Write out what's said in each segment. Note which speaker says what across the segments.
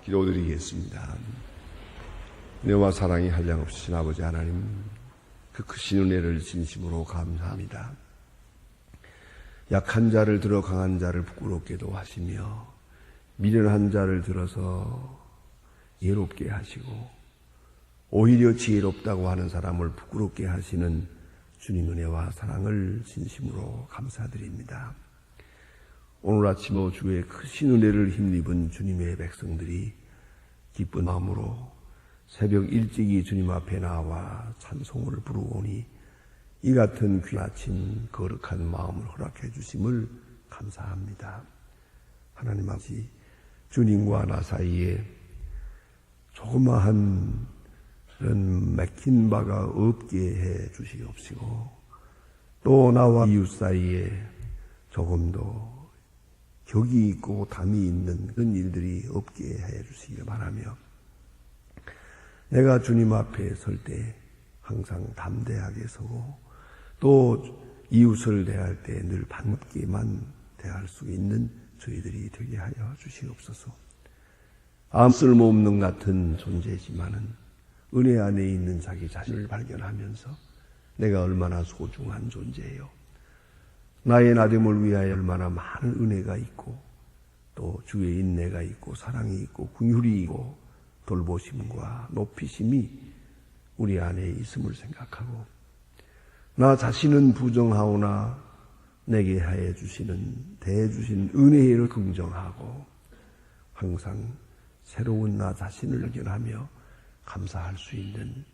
Speaker 1: 기도드리겠습니다. 은혜와 사랑이 한량없으신 아버지 하나님, 그 크신 은혜를 진심으로 감사합니다. 약한 자를 들어 강한 자를 부끄럽게도 하시며 미련한 자를 들어서 예롭게 하시고 오히려 지혜롭다고 하는 사람을 부끄럽게 하시는 주님 은혜와 사랑을 진심으로 감사드립니다. 오늘 아침 주의 크신 은혜를 힘입은 주님의 백성들이 기쁜 마음으로 새벽 일찍이 주님 앞에 나와 찬송을 부르오니 이 같은 귀한 아침 거룩한 마음을 허락해 주심을 감사합니다. 하나님 아버지, 주님과 나 사이에 조그마한 이런 막힌 바가 없게 해 주시옵시고, 또 나와 이웃 사이에 조금도 격이 있고 담이 있는 그런 일들이 없게 해 주시길 바라며, 내가 주님 앞에 설 때 항상 담대하게 서고 또 이웃을 대할 때 늘 반갑게만 대할 수 있는 저희들이 되게 하여 주시옵소서. 아무 쓸모없는 같은 존재지만은 은혜 안에 있는 자기 자신을 발견하면서 내가 얼마나 소중한 존재예요, 나의 나됨을 위하여 얼마나 많은 은혜가 있고 또 주의 인내가 있고 사랑이 있고 긍휼이 있고 돌보심과 높이심이 우리 안에 있음을 생각하고, 나 자신은 부정하오나 내게 하여 주시는 대해주신 은혜를 긍정하고 항상 새로운 나 자신을 발견하며 감사할 수 있는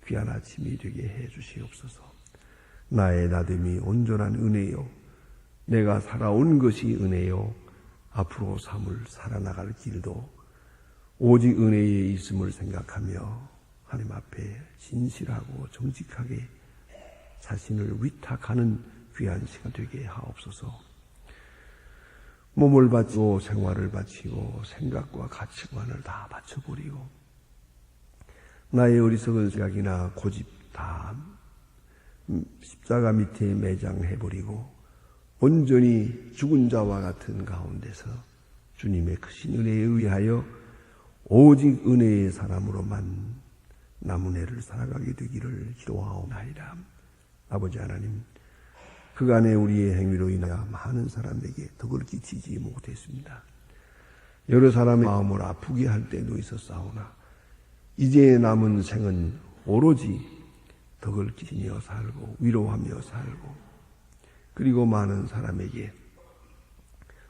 Speaker 1: 귀한 아침이 되게 해 주시옵소서. 나의 나됨이 온전한 은혜요, 내가 살아온 것이 은혜요, 앞으로 삶을 살아나갈 길도 오직 은혜에 있음을 생각하며 하나님 앞에 진실하고 정직하게 자신을 위탁하는 귀한 시간 되게 하옵소서. 몸을 바치고 생활을 바치고 생각과 가치관을 다 바쳐버리고 나의 어리석은 생각이나 고집 다 십자가 밑에 매장해버리고 온전히 죽은 자와 같은 가운데서 주님의 크신 은혜에 의하여 오직 은혜의 사람으로만 남은 해를 살아가게 되기를 기도하옵나이다. 아버지 하나님, 그간의 우리의 행위로 인하여 많은 사람에게 덕을 끼치지 못했습니다. 여러 사람의 마음을 아프게 할 때도 있었사오나 이제 남은 생은 오로지 덕을 끼치며 살고 위로하며 살고, 그리고 많은 사람에게,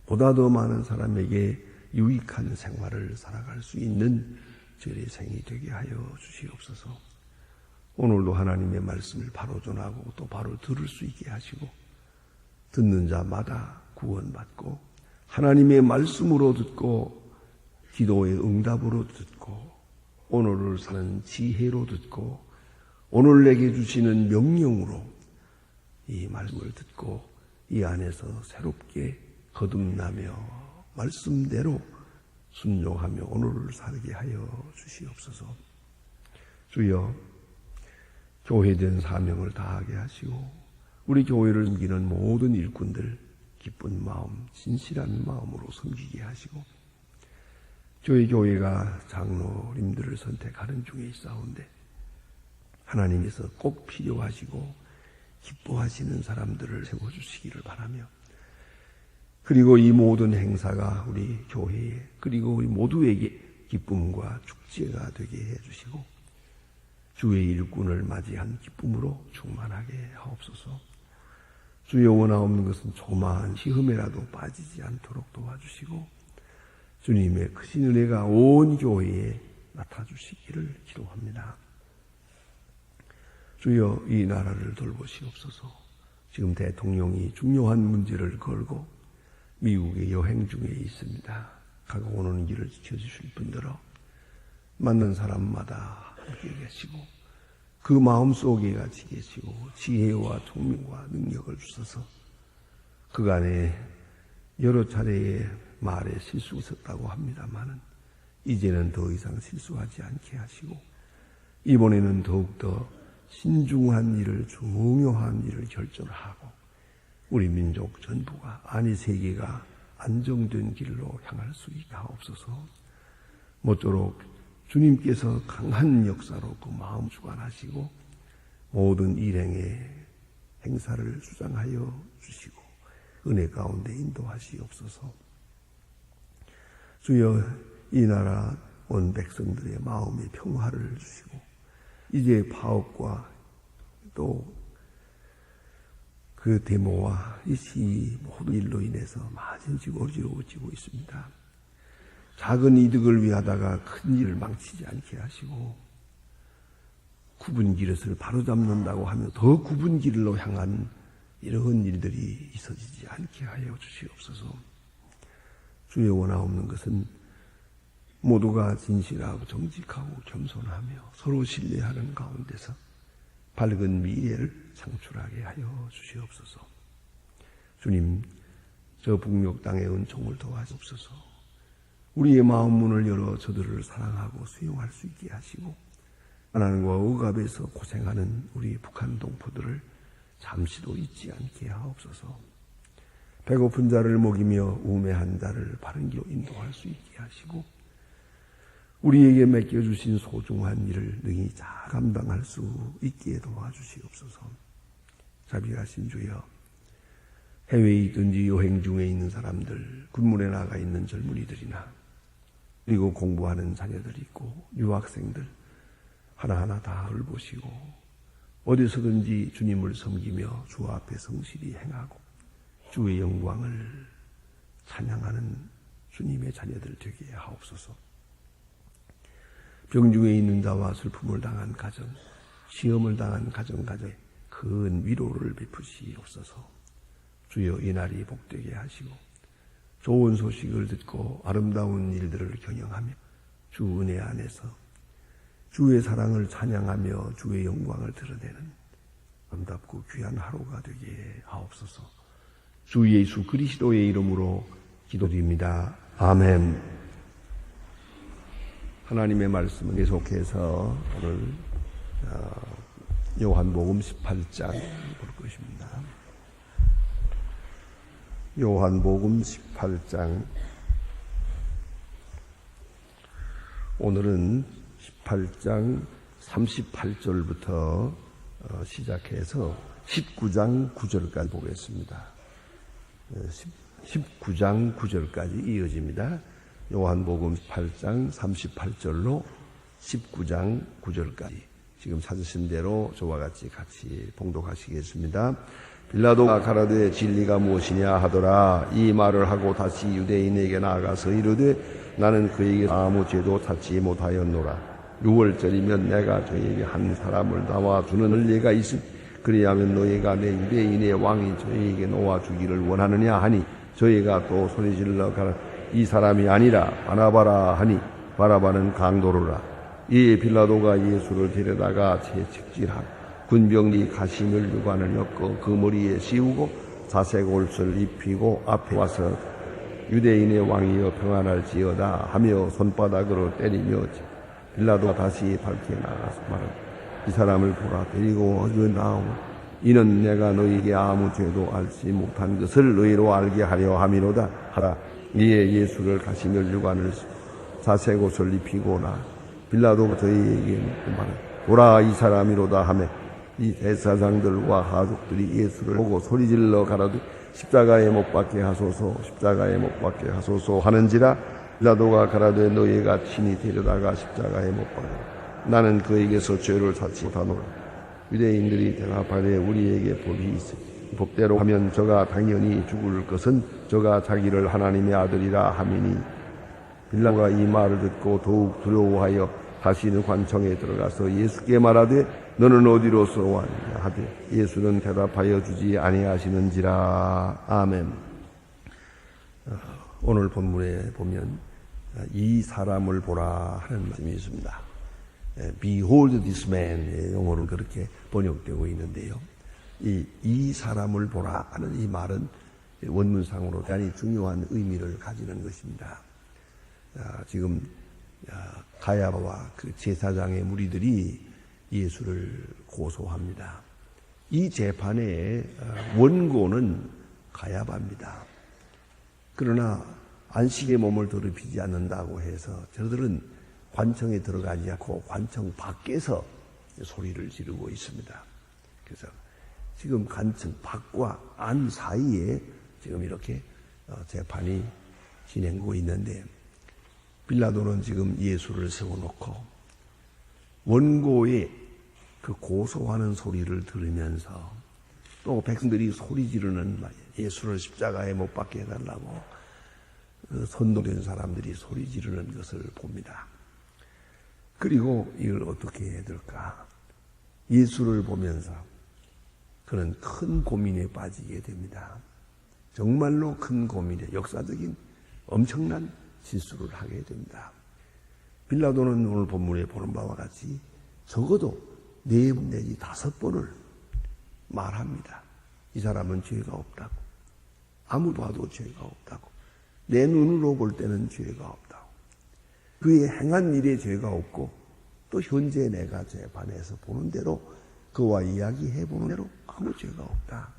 Speaker 1: 보다 더 많은 사람에게 유익한 생활을 살아갈 수 있는 저희의 생이 되게 하여 주시옵소서. 오늘도 하나님의 말씀을 바로 전하고 또 바로 들을 수 있게 하시고, 듣는 자마다 구원받고 하나님의 말씀으로 듣고 기도의 응답으로 듣고 오늘을 사는 지혜로 듣고 오늘 내게 주시는 명령으로 이 말씀을 듣고 이 안에서 새롭게 거듭나며 말씀대로 순종하며 오늘을 살게 하여 주시옵소서. 주여, 교회된 사명을 다하게 하시고 우리 교회를 섬기는 모든 일꾼들 기쁜 마음, 진실한 마음으로 섬기게 하시고, 저희 교회가 장로님들을 선택하는 중에 있사온데 하나님께서 꼭 필요하시고 기뻐하시는 사람들을 세워주시기를 바라며, 그리고 이 모든 행사가 우리 교회에 그리고 우리 모두에게 기쁨과 축제가 되게 해주시고 주의 일꾼을 맞이한 기쁨으로 충만하게 하옵소서. 주여, 원하옵는 것은 조그마한 시험에라도 빠지지 않도록 도와주시고 주님의 크신 은혜가 온 교회에 나타주시기를 기도합니다. 주여, 이 나라를 돌보시옵소서. 지금 대통령이 중요한 문제를 걸고 미국의 여행 중에 있습니다. 가고 오는 길을 지켜주실 분들어 만난 사람마다 함께 계시고 그 마음속에 같이 계시고 지혜와 총명과 능력을 주셔서 그간에 여러 차례의 말에 실수가 있었다고 합니다마는 이제는 더 이상 실수하지 않게 하시고 이번에는 더욱더 신중한 일을, 중요한 일을 결정하고 우리 민족 전부가, 아니 세계가 안정된 길로 향할 수 있게 하옵소서. 모쪼록 주님께서 강한 역사로 그 마음 주관하시고 모든 일행의 행사를 수장하여 주시고 은혜 가운데 인도하시옵소서. 주여, 이 나라 온 백성들의 마음의 평화를 주시고 이제 파업과 또 그 데모와 이 시위 모든 일로 인해서 많은 지금 어지러워지고 있습니다. 작은 이득을 위하다가 큰 일을 망치지 않게 하시고 굽은 기릇을 바로잡는다고 하며 더 굽은 길로 향한 이런 일들이 있어지지 않게 하여 주시옵소서. 주의 원하옵는 것은 모두가 진실하고 정직하고 겸손하며 서로 신뢰하는 가운데서 밝은 미래를 창출하게 하여 주시옵소서. 주님, 저 북녘 땅의 은총을 도와주옵소서. 우리의 마음 문을 열어 저들을 사랑하고 수용할 수 있게 하시고 가난과 억압에서 고생하는 우리 북한 동포들을 잠시도 잊지 않게 하옵소서. 배고픈 자를 먹이며 우매한 자를 바른 길로 인도할 수 있게 하시고 우리에게 맡겨주신 소중한 일을 능히 잘 감당할 수 있게 도와주시옵소서. 자비하신 주여, 해외에 있든지 여행 중에 있는 사람들, 군문에 나가 있는 젊은이들이나 그리고 공부하는 자녀들이 있고 유학생들 하나하나 다 돌보시고 어디서든지 주님을 섬기며 주 앞에 성실히 행하고 주의 영광을 찬양하는 주님의 자녀들 되게 하옵소서. 병중에 있는 자와 슬픔을 당한 가정, 시험을 당한 가정에 큰 위로를 베푸시옵소서. 주여, 이 날이 복되게 하시고 좋은 소식을 듣고 아름다운 일들을 경영하며 주 은혜 안에서 주의 사랑을 찬양하며 주의 영광을 드러내는 아름답고 귀한 하루가 되게 하옵소서. 주 예수 그리스도의 이름으로 기도드립니다. 아멘. 하나님의 말씀은 계속해서 오늘 요한복음 18장 볼 것입니다. 요한복음 18장, 오늘은 18장 38절부터 시작해서 19장 9절까지 보겠습니다. 19장 9절까지 이어집니다. 요한복음 8장 38절로 19장 9절까지 지금 찾으신 대로 저와 같이 봉독하시겠습니다. 빌라도가 가라되 진리가 무엇이냐 하더라. 이 말을 하고 다시 유대인에게 나아가서 이르되 나는 그에게 아무 죄도 찾지 못하였노라. 6월절이면 내가 저에게 한 사람을 나와주는 은례가 있으니 그리하면 너희가 내 유대인의 왕이 저에게 놓아주기를 원하느냐 하니 저희가 또 소리질러 가라. 이 사람이 아니라 바나바라 하니 바나바는 강도로라. 이에 빌라도가 예수를 데려다가 채찍질하고 군병이 가시물 유관을 엮어 그 머리에 씌우고 자색 옷을 입히고 앞에 와서 유대인의 왕이여 평안할지어다 하며 손바닥으로 때리며 빌라도가 다시 밝게 나가서 말하되 이 사람을 보라. 데리고 어디로 나오고 이는 내가 너희에게 아무 죄도 알지 못한 것을 너희로 알게 하려 함이로다 하라. 이에 예수를 가시물 유관을 자색 옷을 입히고나 빌라도가 저희에게 말하되 보라, 이 사람이로다 하매 이 대사장들과 하족들이 예수를 보고 소리질러 가라되 십자가에 못 박게 하소서, 십자가에 못 박게 하소서 하는지라. 빌라도가 가라되 너희가 친히 데려다가 십자가에 못 박으라. 나는 그에게서 죄를 찾지 못하노라. 유대인들이 대답하되 우리에게 법이 있으니 법대로 하면 저가 당연히 죽을 것은 저가 자기를 하나님의 아들이라 함이니. 빌라도가 이 말을 듣고 더욱 두려워하여 다시는 관청에 들어가서 예수께 말하되 너는 어디로서 왔느냐 하되 예수는 대답하여 주지 아니하시는지라. 아멘. 오늘 본문에 보면 이 사람을 보라 하는 말씀이 있습니다. Behold this man, 영어로 그렇게 번역되고 있는데요. 이 사람을 보라 하는 이 말은 원문상으로 대단히 중요한 의미를 가지는 것입니다. 지금 가야바와 그 제사장의 무리들이 예수를 고소합니다. 이 재판의 원고는 가야바입니다. 그러나 안식에 몸을 더럽히지 않는다고 해서 저들은 관청에 들어가지 않고 관청 밖에서 소리를 지르고 있습니다. 그래서 지금 관청 밖과 안 사이에 지금 이렇게 재판이 진행되고 있는데, 빌라도는 지금 예수를 세워놓고 원고의 그 고소하는 소리를 들으면서 또 백성들이 소리 지르는 예수를 십자가에 못 박게 해달라고 선동된 사람들이 소리 지르는 것을 봅니다. 그리고 이걸 어떻게 해야 될까? 예수를 보면서 그는 큰 고민에 빠지게 됩니다. 정말로 큰 고민에, 역사적인 엄청난 실수를 하게 됩니다. 빌라도는 오늘 본문에 보는 바와 같이 적어도 4번 내지 5번을 말합니다. 이 사람은 죄가 없다고. 아무도 봐도 죄가 없다고. 내 눈으로 볼 때는 죄가 없다고. 그의 행한 일에 죄가 없고 또 현재 내가 재판에서 보는 대로 그와 이야기해 보는 대로 아무 죄가 없다.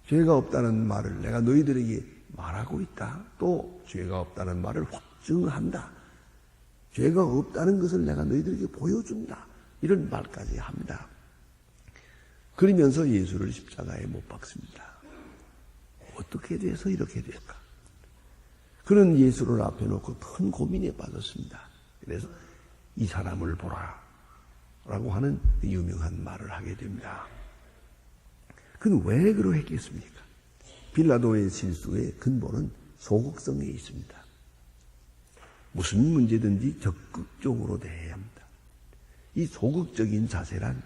Speaker 1: 죄가 없다는 말을 내가 너희들에게 말하고 있다. 또 죄가 없다는 말을 확증한다. 죄가 없다는 것을 내가 너희들에게 보여준다. 이런 말까지 합니다. 그러면서 예수를 십자가에 못 박습니다. 어떻게 돼서 이렇게 될까? 그는 예수를 앞에 놓고 큰 고민에 빠졌습니다. 그래서 이 사람을 보라 라고 하는 유명한 말을 하게 됩니다. 그는 왜 그러했겠습니까? 빌라도의 실수의 근본은 소극성에 있습니다. 무슨 문제든지 적극적으로 대해야 합니다. 이 소극적인 자세란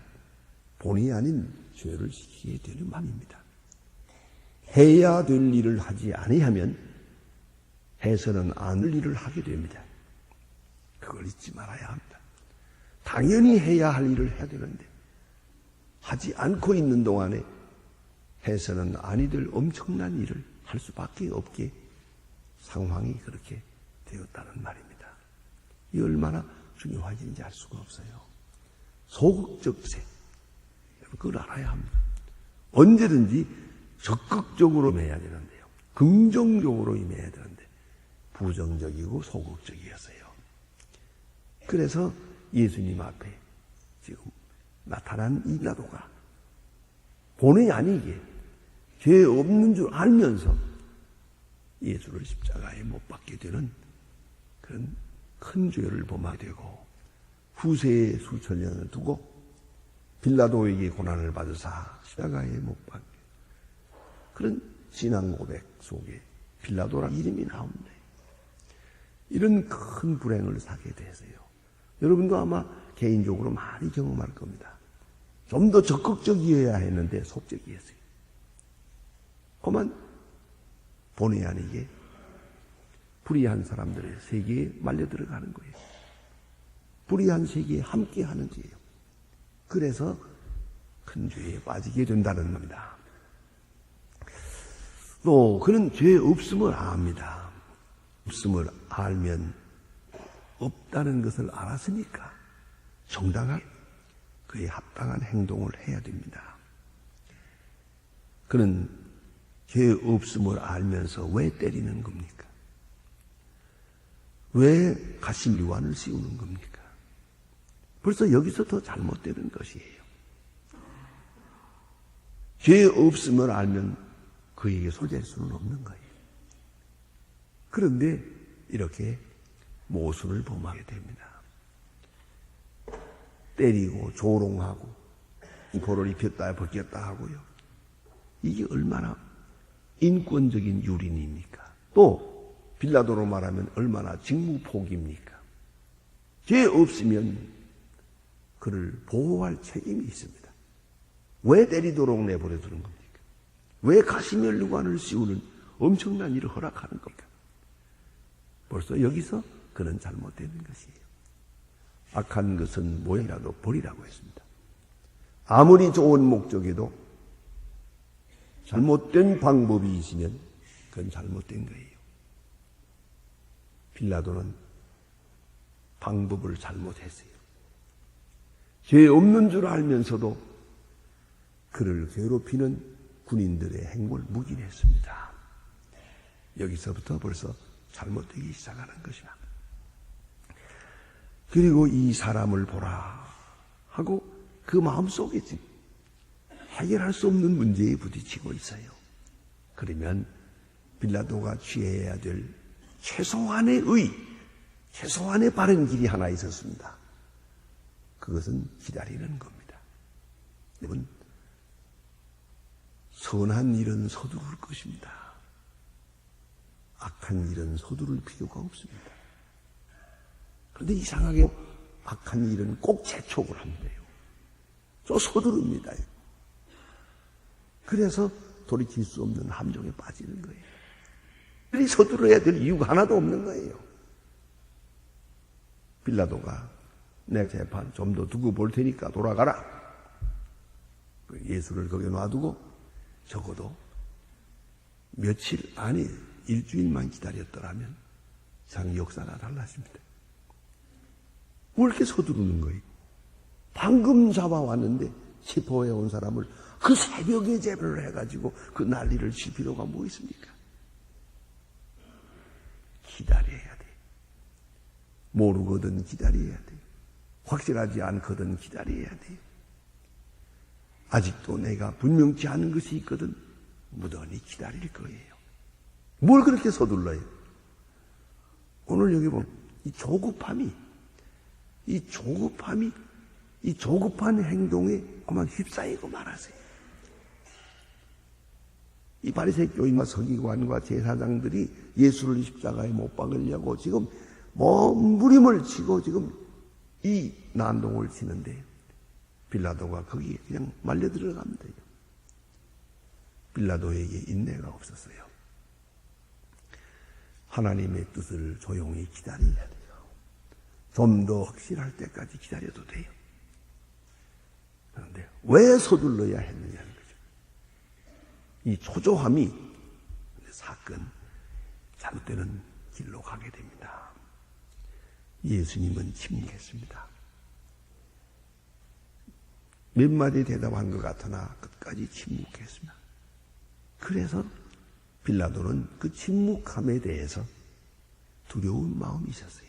Speaker 1: 본의 아닌 죄를 시키게 되는 맘입니다. 해야 될 일을 하지 아니하면 해서는 안 될 일을 하게 됩니다. 그걸 잊지 말아야 합니다. 당연히 해야 할 일을 해야 되는데 하지 않고 있는 동안에 해서는 아니 될 엄청난 일을 할 수밖에 없게 상황이 그렇게 되었다는 말입니다. 이 얼마나 중요한지 알 수가 없어요. 소극적 세, 그걸 알아야 합니다. 언제든지 적극적으로 임해야 되는데요. 긍정적으로 임해야 되는데 부정적이고 소극적이었어요. 그래서 예수님 앞에 지금 나타난 이 빌라도가 본의 아니게 죄 없는 줄 알면서 예수를 십자가에 못 박게 되는 그런 큰 죄를 범하게 되고 후세에 수천 년을 두고 빌라도에게 고난을 받으사 십자가에 못 박게 그런 신앙 고백 속에 빌라도라는 이름이 나옵니다. 이런 큰 불행을 사게 되세요. 여러분도 아마 개인적으로 많이 경험할 겁니다. 좀 더 적극적이어야 했는데 속적이었어요. 그만 본의 아니게 불의한 사람들의 세계에 말려 들어가는 거예요. 불의한 세계에 함께 하는 죄예요. 그래서 큰 죄에 빠지게 된다는 겁니다. 또 그는 죄 없음을 압니다. 없음을 알면 없다는 것을 알았으니까 정당하게 그에 합당한 행동을 해야 됩니다. 그는 죄 없음을 알면서 왜 때리는 겁니까? 왜 가심 유환을 씌우는 겁니까? 벌써 여기서 더 잘못되는 것이에요. 죄 없음을 알면 그에게 소재할 수는 없는 거예요. 그런데 이렇게 모순을 범하게 됩니다. 때리고 조롱하고 벌을 입혔다 벗겼다 하고요. 이게 얼마나 인권적인 유린입니까? 또 빌라도로 말하면 얼마나 직무포기입니까? 죄 없으면 그를 보호할 책임이 있습니다. 왜 때리도록 내버려 두는 겁니까? 왜 가시면류관을 씌우는 엄청난 일을 허락하는 겁니까? 벌써 여기서 그는 잘못되는 것이에요. 악한 것은 뭐이라도 버리라고 했습니다. 아무리 좋은 목적에도 잘못된 방법이 있으면 그건 잘못된 거예요. 빌라도는 방법을 잘못했어요. 죄 없는 줄 알면서도 그를 괴롭히는 군인들의 행동을 묵인했습니다. 여기서부터 벌써 잘못되기 시작하는 것이다. 그리고 이 사람을 보라 하고 그 마음속에 지금 해결할 수 없는 문제에 부딪히고 있어요. 그러면 빌라도가 취해야 될 최소한의 최소한의 바른 길이 하나 있었습니다. 그것은 기다리는 겁니다. 여러분, 선한 일은 서두를 것입니다. 악한 일은 서두를 필요가 없습니다. 그런데 이상하게 악한 일은 꼭 재촉을 한대요. 저 서두릅니다. 그래서 돌이킬 수 없는 함정에 빠지는 거예요. 이 서두르야 될 이유가 하나도 없는 거예요. 빌라도가 내 재판 좀 더 두고 볼 테니까 돌아가라. 예수를 거기 놔두고 적어도 며칠 아니 일주일만 기다렸더라면 상 역사가 달랐습니다. 왜 이렇게 서두르는 거예요? 방금 잡아왔는데 체포해 온 사람을 그 새벽에 재판을 해가지고 그 난리를 칠 필요가 뭐 있습니까? 기다려야 돼. 모르거든 기다려야 돼. 확실하지 않거든 기다려야 돼. 아직도 내가 분명치 않은 것이 있거든 무던히 기다릴 거예요. 뭘 그렇게 서둘러요? 오늘 여기 보면 이 조급한 행동에 그만 휩싸이고 말하세요. 이 바리새 교인과 서기관과 제사장들이 예수를 십자가에 못 박으려고 지금 몸부림을 치고 지금 이 난동을 치는데 빌라도가 거기에 그냥 말려 들어가면 돼요. 빌라도에게 인내가 없었어요. 하나님의 뜻을 조용히 기다려야 돼요. 좀 더 확실할 때까지 기다려도 돼요. 그런데 왜 서둘러야 했느냐는 거죠. 이 초조함이 사건 잘못되는 길로 가게 됩니다. 예수님은 침묵했습니다. 몇 마디 대답한 것 같으나 끝까지 침묵했습니다. 그래서 빌라도는 그 침묵함에 대해서 두려운 마음이 있었어요.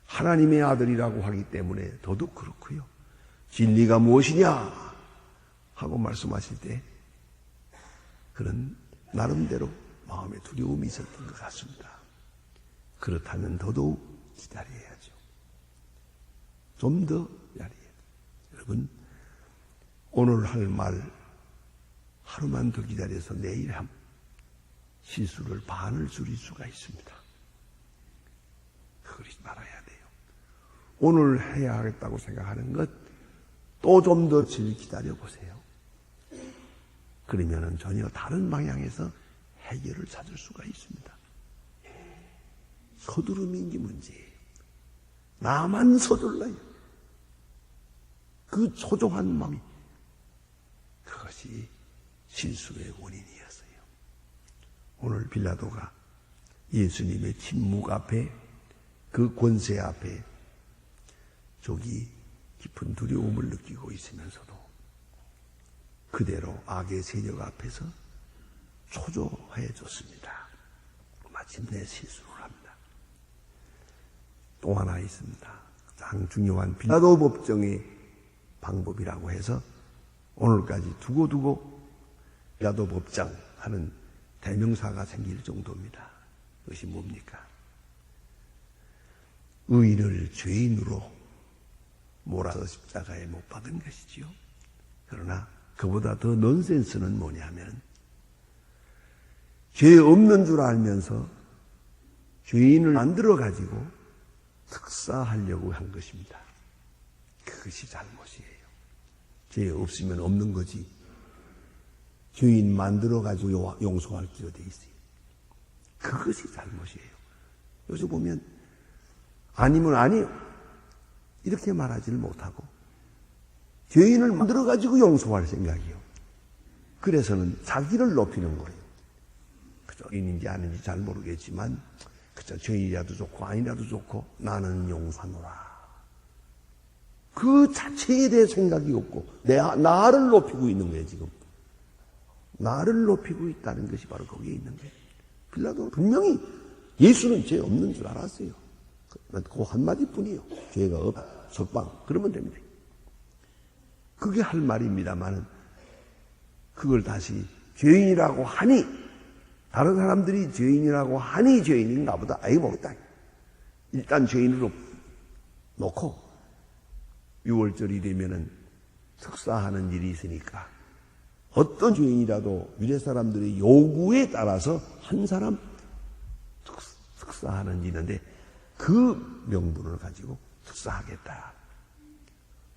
Speaker 1: 하나님의 아들이라고 하기 때문에 더더욱 그렇고요. 진리가 무엇이냐 하고 말씀하실 때 그런 나름대로 마음에 두려움이 있었던 것 같습니다. 그렇다면 더더욱 기다려야죠. 좀 더 기다려야 돼요. 여러분, 오늘 할 말 하루만 더 기다려서 내일 함 실수를 반을 줄일 수가 있습니다. 그러지 말아야 돼요. 오늘 해야 하겠다고 생각하는 것 또 좀 더 기다려보세요. 그러면 전혀 다른 방향에서 해결을 찾을 수가 있습니다. 서두름인 게 문제예요. 나만 서둘러요. 그 초조한 마음이 그것이 실수의 원인이었어요. 오늘 빌라도가 예수님의 침묵 앞에 그 권세 앞에 저기 깊은 두려움을 느끼고 있으면서도 그대로 악의 세력 앞에서 초조해졌습니다. 마침내 실수를 합니다. 또 하나 있습니다. 가장 중요한 빌라도 법정의 방법이라고 해서 오늘까지 두고두고 빌라도 법정 하는 대명사가 생길 정도입니다. 그것이 뭡니까? 의인을 죄인으로 몰아서 십자가에 못 박은 것이지요. 그러나 그보다 더 넌센스는 뭐냐면 죄 없는 줄 알면서 죄인을 만들어가지고 특사하려고 한 것입니다. 그것이 잘못이에요. 죄 없으면 없는 거지. 죄인 만들어가지고 용서할 기로 돼 있어요. 그것이 잘못이에요. 요새 보면 아니면 아니요. 이렇게 말하지를 못하고 죄인을 만들어가지고 용서할 생각이요. 그래서는 자기를 높이는 거예요. 그저 죄인인지 아닌지 잘 모르겠지만 그저 죄인이라도 좋고 아니라도 좋고 나는 용서하노라. 그 자체에 대해 생각이 없고 나를 높이고 있는 거예요. 지금 나를 높이고 있다는 것이 바로 거기에 있는 거예요. 빌라도는 분명히 예수는 죄 없는 줄 알았어요. 그 한마디뿐이요. 죄가 없다. 석방. 그러면 됩니다. 그게 할 말입니다만은 그걸 다시 죄인이라고 하니 다른 사람들이 죄인이라고 하니 죄인인가 보다. 아이 모르겠다. 일단 죄인으로 놓고 6월절이 되면은 특사하는 일이 있으니까 어떤 죄인이라도 유대 사람들의 요구에 따라서 한 사람 특사하는 일이 있는데 그 명분을 가지고 특사하겠다.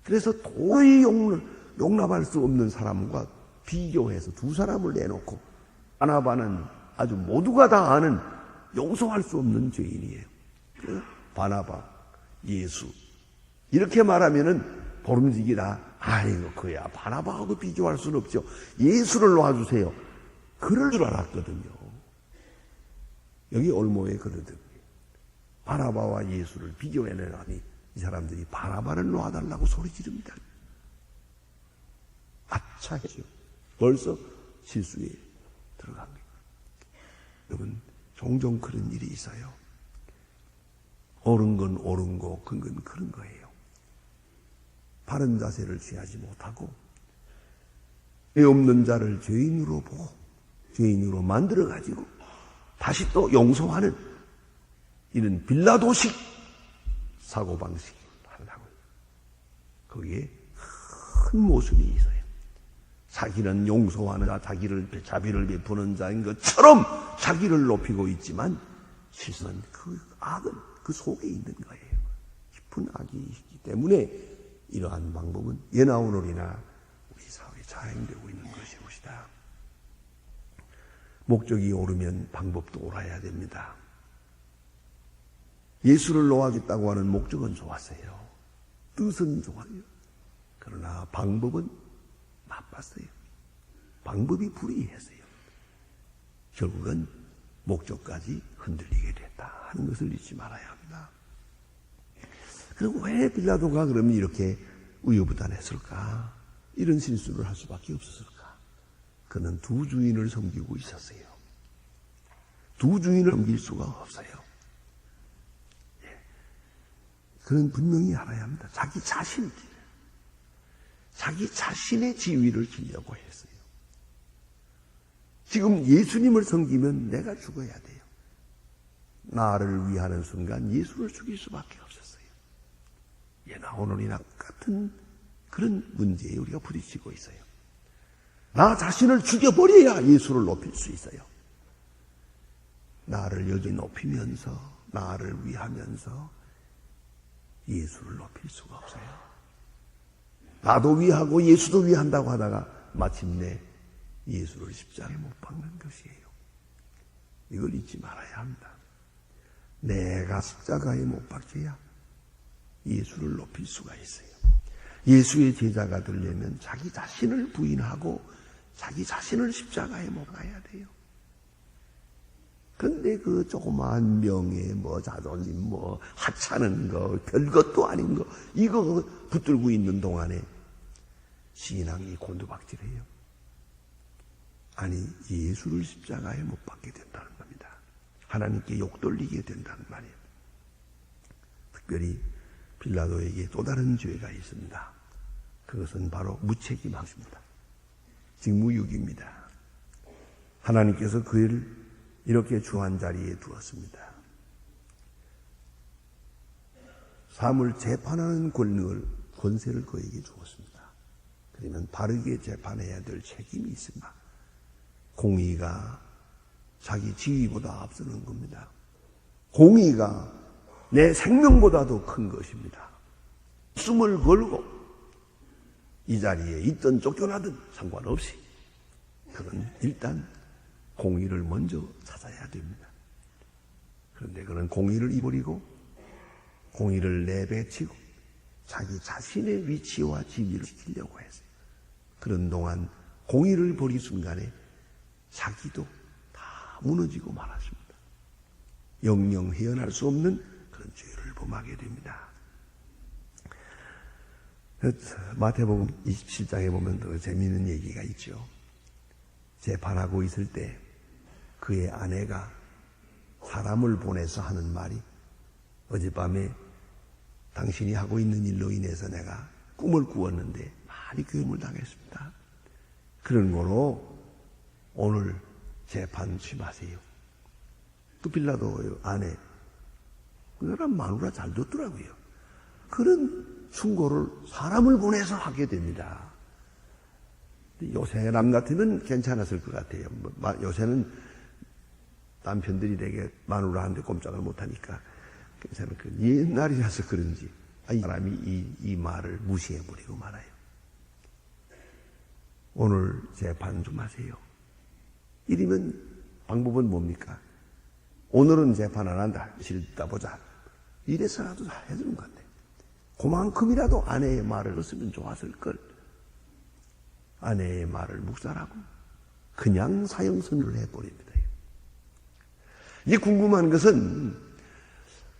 Speaker 1: 그래서 도저히 용납할 수 없는 사람과 비교해서 두 사람을 내놓고 바나바는 아주 모두가 다 아는 용서할 수 없는 죄인이에요. 바나바, 예수 이렇게 말하면은 보름직이다. 아이고 그야 바나바하고 비교할 수는 없죠. 예수를 놓아주세요. 그럴 줄 알았거든요. 여기 올모에 그러더군요. 바나바와 예수를 비교해내라니 이 사람들이 바나바를 놓아달라고 소리 지릅니다. 아차 했죠. 벌써 실수에 들어간 거예요. 여러분 종종 그런 일이 있어요. 옳은 건 옳은 거, 그건 그런 거예요. 바른 자세를 취하지 못하고 죄 없는 자를 죄인으로 보고 죄인으로 만들어가지고 다시 또 용서하는 이런 빌라도식 사고방식을 하려고 거기에 큰 모순이 있어요. 자기는 용서하는 자, 자비를 베푸는 자인 것처럼 자기를 높이고 있지만 실은 그 악은 그 속에 있는 거예요. 깊은 악이 있기 때문에 이러한 방법은 예나 오늘이나 우리 사회에 자행되고 있는 것이옵시다. 목적이 옳으면 방법도 옳아야 됩니다. 예수를 놓아주겠다고 하는 목적은 좋았어요. 뜻은 좋아요. 그러나 방법은 나빴어요. 방법이 불이했어요. 결국은 목적까지 흔들리게 됐다 하는 것을 잊지 말아야 합니다. 그럼 왜 빌라도가 그러면 이렇게 우유부단했을까? 이런 실수를 할 수밖에 없었을까? 그는 두 주인을 섬기고 있었어요. 두 주인을 섬길 수가 없어요. 그는 분명히 알아야 합니다. 자기 자신의 지위를 지려고 했어요. 지금 예수님을 섬기면 내가 죽어야 돼요. 나를 위하는 순간 예수를 죽일 수밖에 없었어요. 예나 오늘이나 같은 그런 문제에 우리가 부딪히고 있어요. 나 자신을 죽여버려야 예수를 높일 수 있어요. 나를 여기 높이면서 나를 위하면서 예수를 높일 수가 없어요. 나도 위하고 예수도 위한다고 하다가 마침내 예수를 십자가에 못 박는 것이에요. 이걸 잊지 말아야 합니다. 내가 십자가에 못 박혀야 예수를 높일 수가 있어요. 예수의 제자가 되려면 자기 자신을 부인하고 자기 자신을 십자가에 못 박아야 돼요. 근데 그 조그마한 명예, 자존심, 하찮은 거, 별것도 아닌 거, 이거 붙들고 있는 동안에 신앙이 곤두박질해요. 아니, 예수를 십자가에 못 박게 된다는 겁니다. 하나님께 욕돌리게 된다는 말이에요. 특별히 빌라도에게 또 다른 죄가 있습니다. 그것은 바로 무책임함입니다. 직무유기입니다. 하나님께서 그를 이렇게 주한 자리에 두었습니다. 사람을 재판하는 권세를 그에게 주었습니다. 그러면 바르게 재판해야 될 책임이 있습니다. 공의가 자기 지위보다 앞서는 겁니다. 공의가 내 생명보다도 큰 것입니다. 숨을 걸고 이 자리에 있든 쫓겨나든 상관없이 그건 일단 공의를 먼저 찾아야 됩니다. 그런데 그는 공의를 잊어버리고 공의를 내배치고 자기 자신의 위치와 지위를 지키려고 했어요. 그런 동안 공의를 버린 순간에 자기도 다 무너지고 말았습니다. 영영 헤어날 수 없는 그런 죄를 범하게 됩니다. 마태복음 27장에 보면 더 재미있는 얘기가 있죠. 재판하고 있을 때 그의 아내가 사람을 보내서 하는 말이 어젯밤에 당신이 하고 있는 일로 인해서 내가 꿈을 꾸었는데 많이 괴물 당했습니다. 그런 거로 오늘 재판 취하세요. 또 빌라도 아내, 그 사람 마누라 잘 듣더라고요. 그런 충고를 사람을 보내서 하게 됩니다. 요새 남 같으면 괜찮았을 것 같아요. 요새는 남편들이 되게 마누라한테 꼼짝을 못하니까 괜찮은 그 옛날이라서 그런지 이 사람이 이 말을 무시해버리고 말아요. 오늘 재판 좀 하세요. 이러면 방법은 뭡니까? 오늘은 재판 안 한다. 싫다 보자. 이래서라도 다 해주는 건데 그만큼이라도 아내의 말을 들었으면 좋았을 걸. 아내의 말을 묵살하고 그냥 사형선고를 해버립니다. 이제 궁금한 것은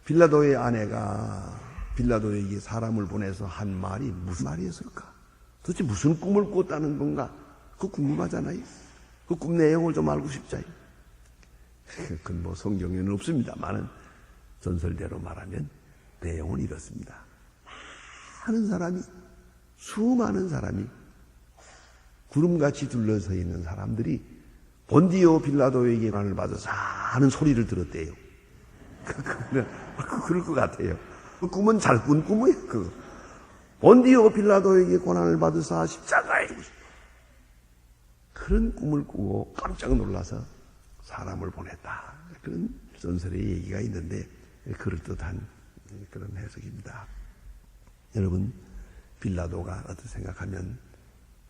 Speaker 1: 빌라도의 아내가 빌라도에게 사람을 보내서 한 말이 무슨 말이었을까? 도대체 무슨 꿈을 꿨다는 건가? 그거 궁금하잖아요. 그 꿈 내용을 좀 알고 싶잖아요. 그건 뭐 성경에는 없습니다만은 전설대로 말하면 내용은 이렇습니다. 수많은 사람이 구름같이 둘러서 있는 사람들이 본디오 빌라도에게 고난을 받아서 하는 소리를 들었대요. 그럴 것 같아요. 그 꿈은 잘 꾼 꿈이에요. 본디오 빌라도에게 고난을 받으사 십자가에 그런 꿈을 꾸고 깜짝 놀라서 사람을 보냈다. 그런 전설의 얘기가 있는데 그럴듯한 그런 해석입니다. 여러분, 빌라도가 어떻게 생각하면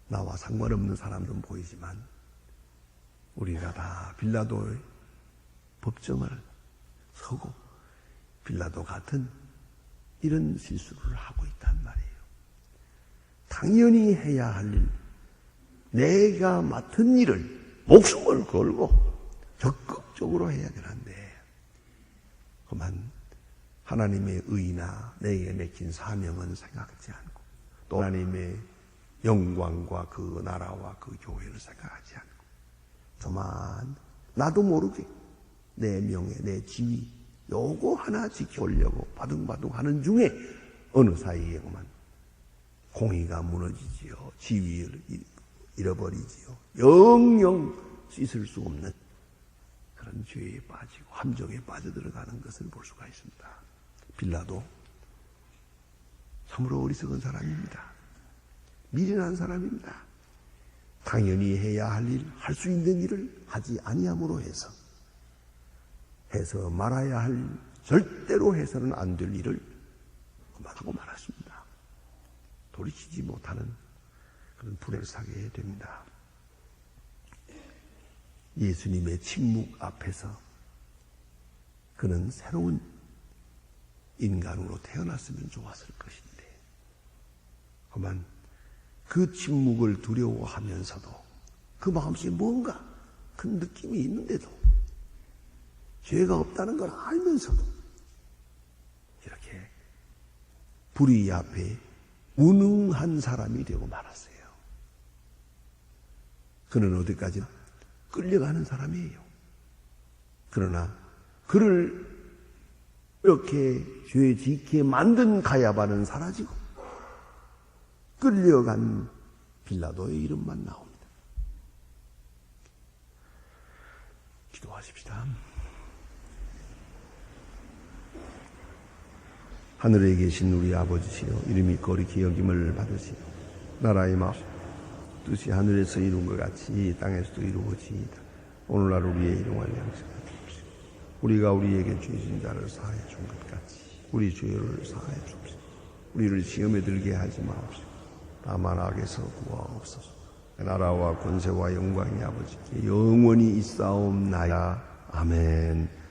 Speaker 1: 나와 상관없는 사람도 보이지만 우리가 다 빌라도의 법정을 서고 빌라도 같은 이런 실수를 하고 있단 말이에요. 당연히 해야 할 일, 내가 맡은 일을 목숨을 걸고 적극적으로 해야 되는데 그만 하나님의 의나 내게 맡긴 사명은 생각하지 않고 또 하나님의 영광과 그 나라와 그 교회를 생각하지 않고 저만 나도 모르게 내 명예, 내 지위 요거 하나 지켜오려고 바둥바둥 하는 중에 어느 사이에 그만 공의가 무너지지요. 지위를 잃어버리지요. 영영 씻을 수 없는 그런 죄에 빠지고 함정에 빠져들어가는 것을 볼 수가 있습니다. 빌라도 참으로 어리석은 사람입니다. 미련한 사람입니다. 당연히 해야 할 일, 할 수 있는 일을 하지 아니함으로 해서 말아야 할, 절대로 해서는 안 될 일을 그만하고 말았습니다. 돌이키지 못하는 그런 불행을 사게 됩니다. 예수님의 침묵 앞에서 그는 새로운 인간으로 태어났으면 좋았을 것인데 그만 그 침묵을 두려워하면서도 그 마음속에 뭔가 큰 느낌이 있는데도 죄가 없다는 걸 알면서도 이렇게 불의 앞에 무능한 사람이 되고 말았어요. 그는 어디까지나 끌려가는 사람이에요. 그러나 그를 이렇게 죄 짓게 만든 가야바는 사라지고 끌려간 빌라도의 이름만 나옵니다. 기도하십시다. 하늘에 계신 우리 아버지시여, 이름이 거룩히 여김을 받으시오. 나라의 마음 뜻이 하늘에서 이룬 것 같이 이 땅에서도 이루어지이다. 오늘날 우리의 일용할 양식을 주옵시고 우리가 우리에게 죄진 자를 사하여 준 것 같이 우리 죄를 사하여 주옵시고 우리를 시험에 들게 하지 마옵시고 다만 악에서 구하옵소서. 나라와 권세와 영광이 아버지께 영원히 있사옵나이다. 아멘.